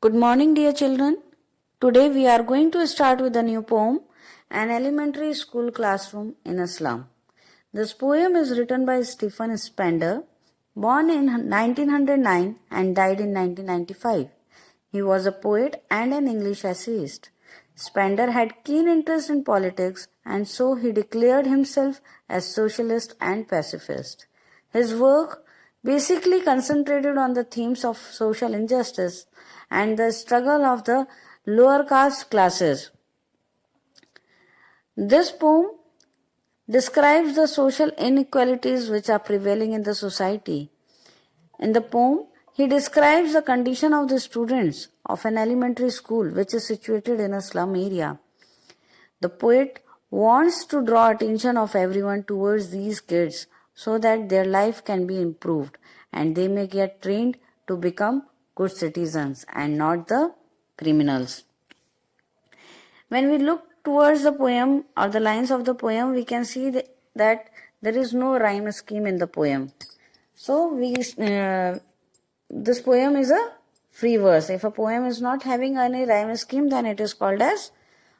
Good morning, dear children. Today we are going to start with a new poem, An Elementary School Classroom in a Slum. This poem is written by Stephen Spender, born in 1909 and died in 1995. He was a poet and an English essayist. Spender had keen interest in politics, and so he declared himself as socialist and pacifist. His work basically concentrated on the themes of social injustice and the struggle of the lower caste classes. This poem describes the social inequalities which are prevailing in the society. In the poem, he describes the condition of the students of an elementary school which is situated in a slum area. The poet wants to draw attention of everyone towards these kids so that their life can be improved and they may get trained to become good citizens and not the criminals. When we look towards the poem or the lines of the poem, we can see that there is no rhyme scheme in the poem. So this poem is a free verse. If a poem is not having any rhyme scheme, then it is called as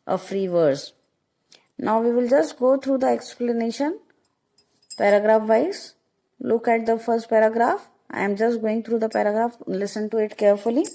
a free verse. Now we will just go through the explanation paragraph wise. Look at the first paragraph. I am just going through the paragraph. Listen to it carefully.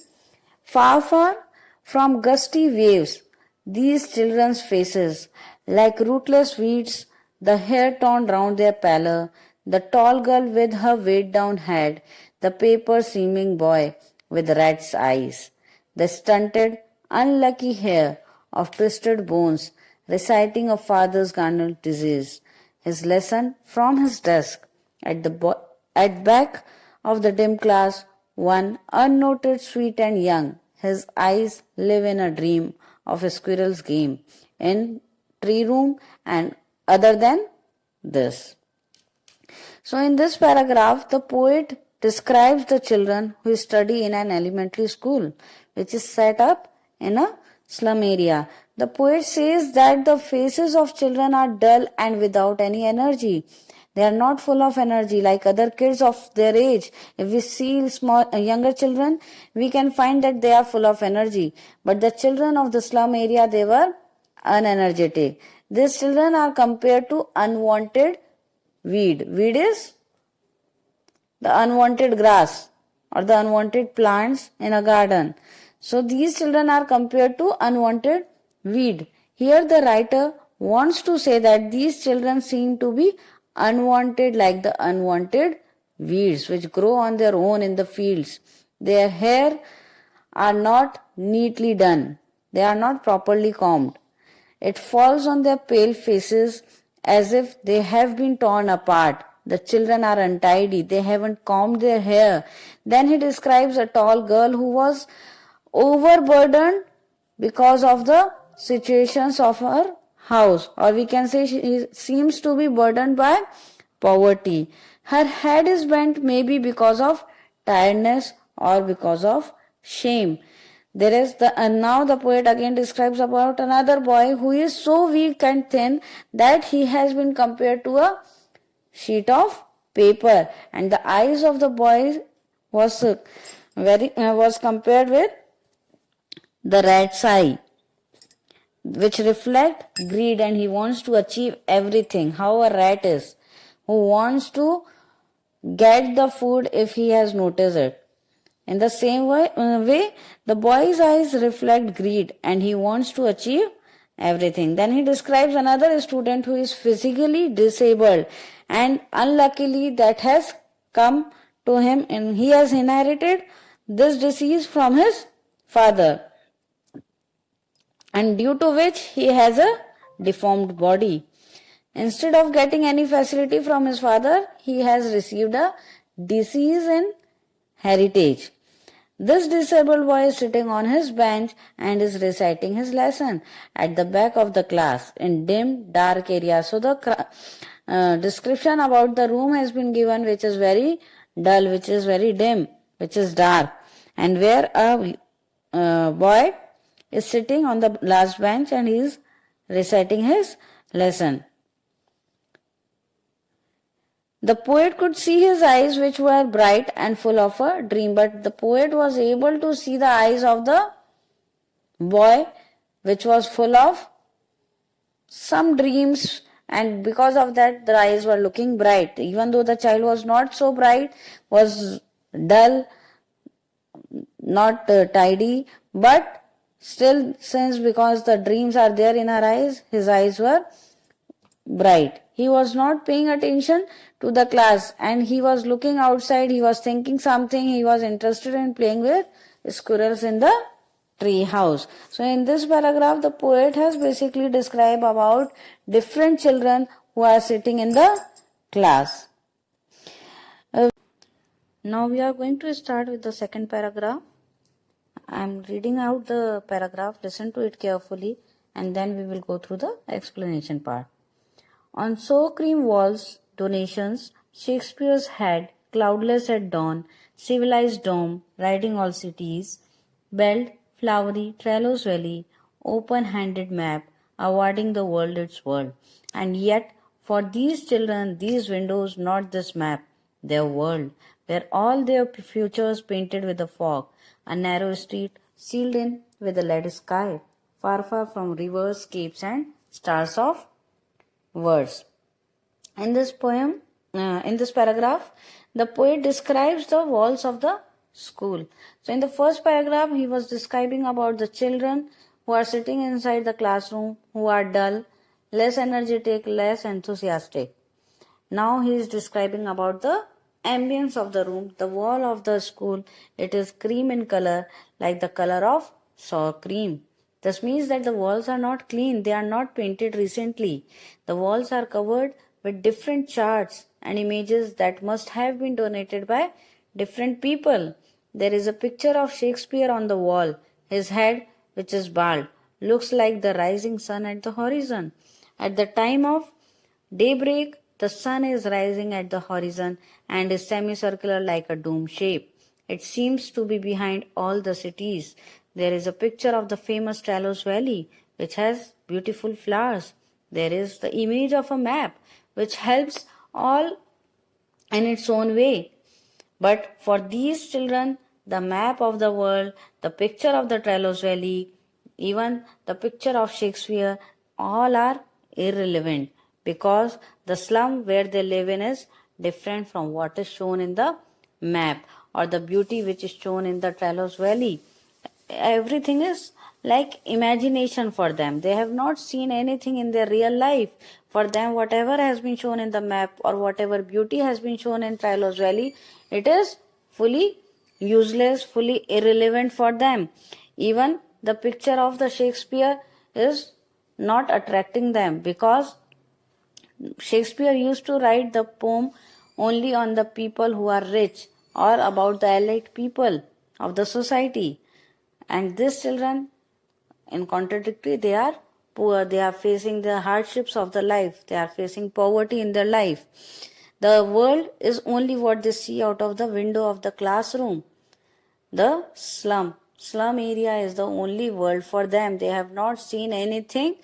Far, far from gusty waves, these children's faces, like rootless weeds, the hair torn round their pallor, the tall girl with her weighed down head, the paper-seeming boy with rat's eyes, the stunted, unlucky hair of twisted bones, reciting a father's garnered disease, his lesson from his desk, at back of the dim class, one unnoted, sweet and young, his eyes live in a dream of a squirrel's game in tree room and other than this. So in this paragraph, the poet describes the children who study in an elementary school, which is set up in a slum area. The poet says that the faces of children are dull and without any energy. They are not full of energy like other kids of their age. If we see younger children, we can find that they are full of energy. But the children of the slum area, they were unenergetic. These children are compared to unwanted weed. Weed is the unwanted grass or the unwanted plants in a garden. So these children are compared to unwanted weed. Here the writer wants to say that these children seem to be unwanted like the unwanted weeds which grow on their own in the fields. Their hair are not neatly done. They are not properly combed. It falls on their pale faces as if they have been torn apart. The children are untidy. They haven't combed their hair. Then he describes a tall girl who was overburdened because of the situations of her house, or we can say she seems to be burdened by poverty. Her head is bent maybe because of tiredness or because of shame. There is now the poet again describes about another boy who is so weak and thin that he has been compared to a sheet of paper, and the eyes of the boy was compared with the rat's eye, which reflect greed, and he wants to achieve everything. How a rat is, who wants to get the food if he has noticed it. In the same way, the boy's eyes reflect greed and he wants to achieve everything. Then he describes another student who is physically disabled and unluckily that has come to him and he has inherited this disease from his father, and due to which he has a deformed body. Instead of getting any facility from his father, he has received a disease in heritage. This disabled boy is sitting on his bench and is reciting his lesson at the back of the class in dim, dark area. So the description about the room has been given, which is very dull, which is very dim, which is dark, and where a boy is sitting on the last bench and he is reciting his lesson. The poet could see his eyes, which were bright and full of a dream, but the poet was able to see the eyes of the boy, which was full of some dreams, and because of that, the eyes were looking bright. Even though the child was not so bright, was dull, not tidy, but still, since because the dreams are there in our eyes, his eyes were bright. He was not paying attention to the class and he was looking outside. He was thinking something. He was interested in playing with squirrels in the tree house. So in this paragraph, the poet has basically described about different children who are sitting in the class. Now we are going to start with the second paragraph. I am reading out the paragraph. Listen to it carefully and then we will go through the explanation part. On sour cream walls, donations, Shakespeare's head, cloudless at dawn, civilized dome, riding all cities, belt, flowery, Trello's valley, open-handed map, awarding the world its world. And yet, for these children, these windows, not this map, their world, where all their futures painted with the fog, a narrow street sealed in with a lead sky, far, far from rivers, capes, and stars of words. In this poem, in this paragraph, the poet describes the walls of the school. So, in the first paragraph, he was describing about the children who are sitting inside the classroom, who are dull, less energetic, less enthusiastic. Now, he is describing about the ambience of the room, the wall of the school. It is cream in color, like the color of sour cream. This means that the walls are not clean, they are not painted recently. The walls are covered with different charts and images that must have been donated by different people. There is a picture of Shakespeare on the wall. His head, which is bald, looks like the rising sun at the horizon. At the time of daybreak, the sun is rising at the horizon and is semicircular like a dome shape. It seems to be behind all the cities. There is a picture of the famous Trello's Valley, which has beautiful flowers. There is the image of a map, which helps all in its own way. But for these children, the map of the world, the picture of the Trello's Valley, even the picture of Shakespeare, all are irrelevant because the slum where they live in is different from what is shown in the map or the beauty which is shown in the Trello's Valley. Everything is like imagination for them. They have not seen anything in their real life. For them, whatever has been shown in the map or whatever beauty has been shown in Trello's Valley, it is fully useless, fully irrelevant for them. Even the picture of the Shakespeare is not attracting them because Shakespeare used to write the poem only on the people who are rich or about the elite people of the society. And these children, in contradictory, they are poor, they are facing the hardships of the life, they are facing poverty in their life. The world is only what they see out of the window of the classroom. The slum area is the only world for them. They have not seen anything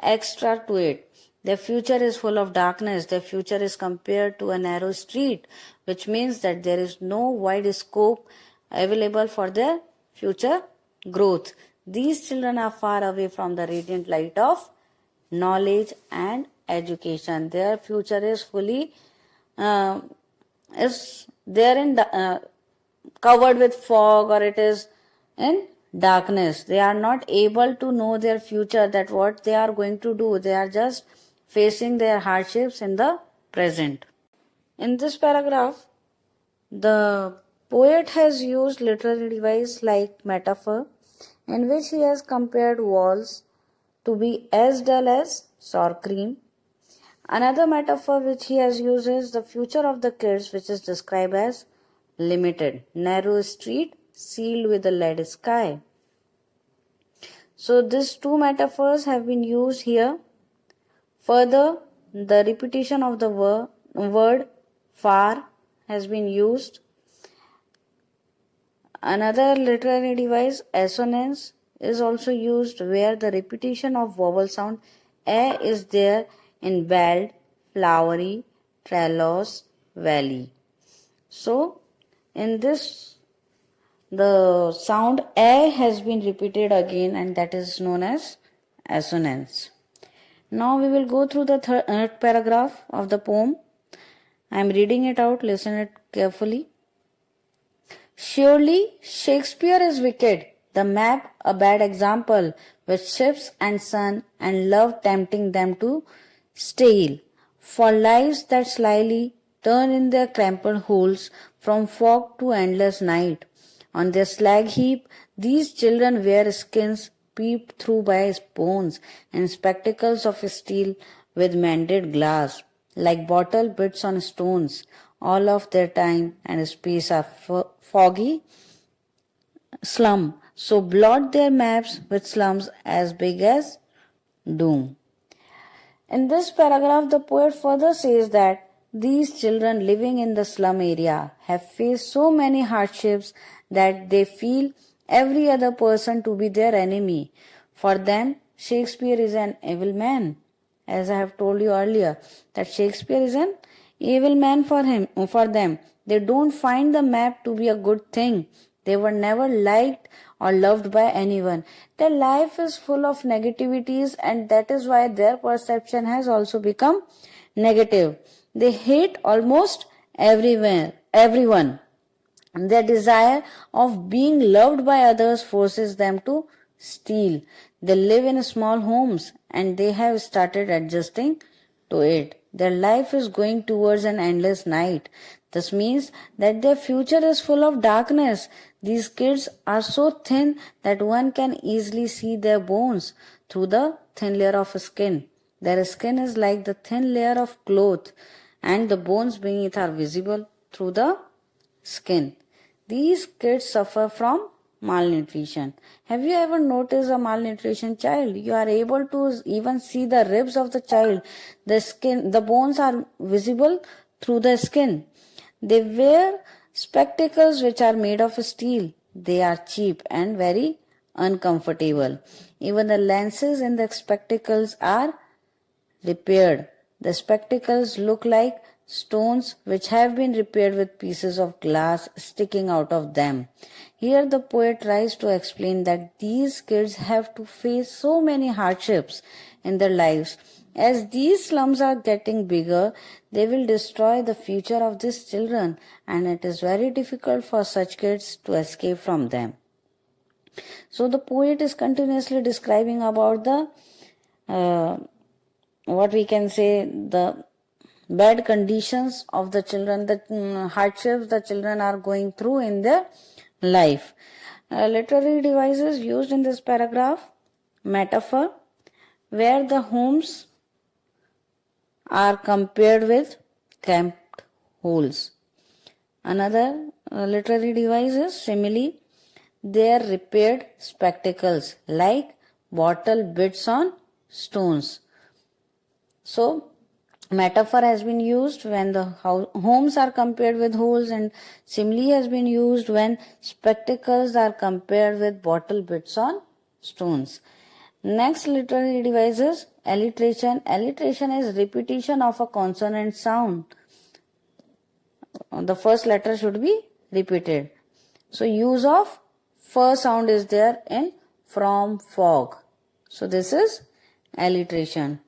extra to it. Their future is full of darkness. Their future is compared to a narrow street, which means that there is no wide scope available for their future growth. These children are far away from the radiant light of knowledge and education. Their future is fully is there in covered with fog or it is in darkness. They are not able to know their future, that what they are going to do. They are just facing their hardships in the present. In this paragraph, the poet has used literary device like metaphor in which he has compared walls to be as dull as sour cream. Another metaphor which he has used is the future of the kids, which is described as limited, narrow street sealed with a lead sky. So these two metaphors have been used here. Further, the repetition of the word far has been used. Another literary device, assonance, is also used where the repetition of vowel sound a is there in bald, flowery, Trello's valley. So, in this, the sound A has been repeated again, and that is known as assonance. Now we will go through the third paragraph of the poem. I am reading it out, listen it carefully. Surely Shakespeare is wicked, the map a bad example, with ships and sun and love tempting them to steal, for lives that slyly turn in their crumpled holes from fog to endless night. On their slag heap, these children wear skins peeped through by bones and spectacles of steel with mended glass, like bottle bits on stones. All of their time and space are foggy slum, so blot their maps with slums as big as doom. In this paragraph, the poet further says that these children living in the slum area have faced so many hardships that they feel every other person to be their enemy. For them, Shakespeare is an evil man. As I have told you earlier, that Shakespeare is an evil man for them. They don't find the map to be a good thing. They were never liked or loved by anyone. Their life is full of negativities, and that is why their perception has also become negative. They hate almost everyone. Their desire of being loved by others forces them to steal. They live in small homes and they have started adjusting to it. Their life is going towards an endless night. This means that their future is full of darkness. These kids are so thin that one can easily see their bones through the thin layer of skin. Their skin is like the thin layer of cloth, and the bones beneath are visible through the skin. These kids suffer from malnutrition. Have you ever noticed a malnutrition child? You are able to even see the ribs of the child. The skin, the bones are visible through the skin. They wear spectacles which are made of steel. They are cheap and very uncomfortable. Even the lenses in the spectacles are repaired. The spectacles look like stones which have been repaired with pieces of glass sticking out of them. Here the poet tries to explain that these kids have to face so many hardships in their lives. As these slums are getting bigger, they will destroy the future of these children, and it is very difficult for such kids to escape from them. So the poet is continuously describing about the what we can say, the bad conditions of the children, the hardships the children are going through in their life. Literary devices used in this paragraph: metaphor, where the homes are compared with cramped holes. Another literary device is simile. They are repaired spectacles like bottle bits on stones. So, metaphor has been used when the homes are compared with holes, and simile has been used when spectacles are compared with bottle bits on stones. Next literary device is alliteration. Alliteration is repetition of a consonant sound. The first letter should be repeated. So use of first sound is there in from, fog. So this is alliteration.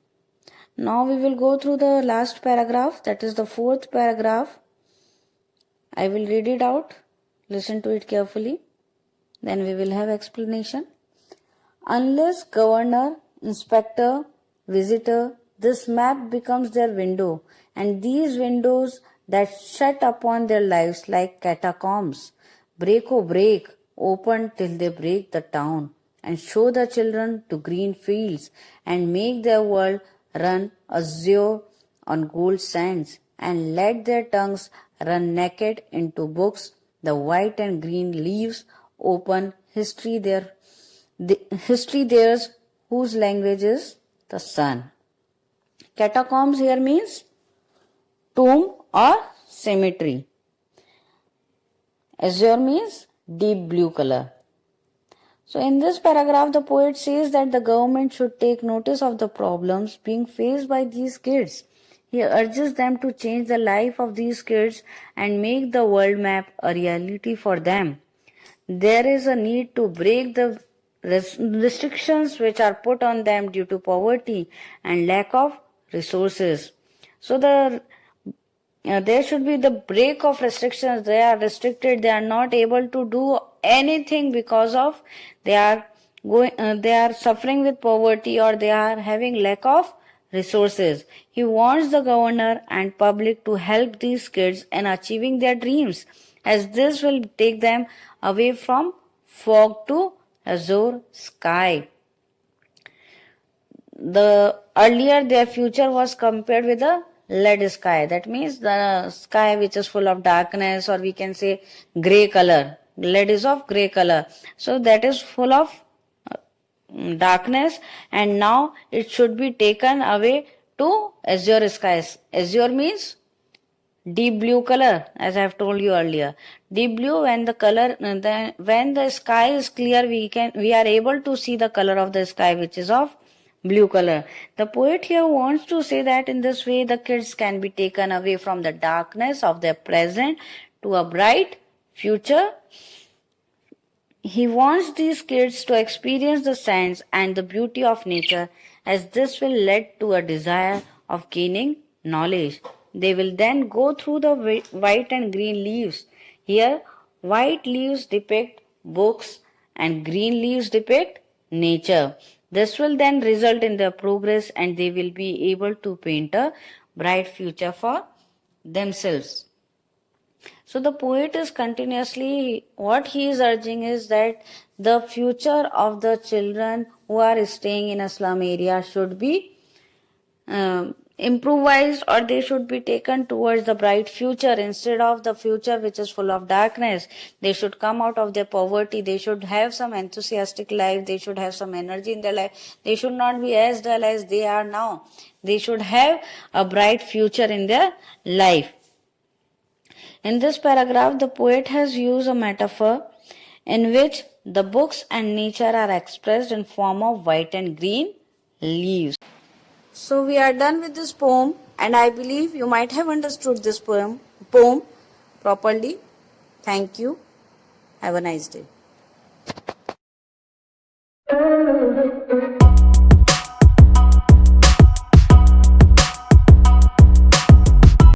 Now we will go through the last paragraph, that is the fourth paragraph. I will read it out. Listen to it carefully. Then we will have explanation. Unless governor, inspector, visitor, this map becomes their window, and these windows that shut upon their lives like catacombs, break, oh break, open till they break the town, and show the children to green fields, and make their world run azure on gold sands, and let their tongues run naked into books, the white and green leaves open history theirs, whose language is the sun. Catacombs here means tomb or cemetery. Azure means deep blue color. So in this paragraph, the poet says that the government should take notice of the problems being faced by these kids. He urges them to change the life of these kids and make the world map a reality for them. There is a need to break the restrictions which are put on them due to poverty and lack of resources. So there should be the break of restrictions. They are restricted. They are not able to do anything because of they are suffering with poverty or they are having lack of resources. He wants the governor and public to help these kids in achieving their dreams, as this will take them away from fog to azure sky. The earlier their future was compared with a lead sky. That means the sky which is full of darkness, or we can say gray color. Lead is of gray color. So that is full of darkness, and now it should be taken away to azure skies. Azure means deep blue color, as I have told you earlier. Deep blue, when the sky is clear, we are able to see the color of the sky, which is of blue color. The poet here wants to say that in this way the kids can be taken away from the darkness of their present to a bright future. He wants these kids to experience the science and the beauty of nature, as this will lead to a desire of gaining knowledge. They will then go through the white and green leaves. Here, white leaves depict books and green leaves depict nature. This will then result in their progress, and they will be able to paint a bright future for themselves. So the poet is continuously, what he is urging is that the future of the children who are staying in a slum area should be improvised, or they should be taken towards the bright future instead of the future which is full of darkness. They should come out of their poverty. They should have some enthusiastic life. They should have some energy in their life. They should not be as dull as they are now. They should have a bright future in their life. In this paragraph, the poet has used a metaphor in which the books and nature are expressed in form of white and green leaves. So we are done with this poem, and I believe you might have understood this poem properly. Thank you. Have a nice day.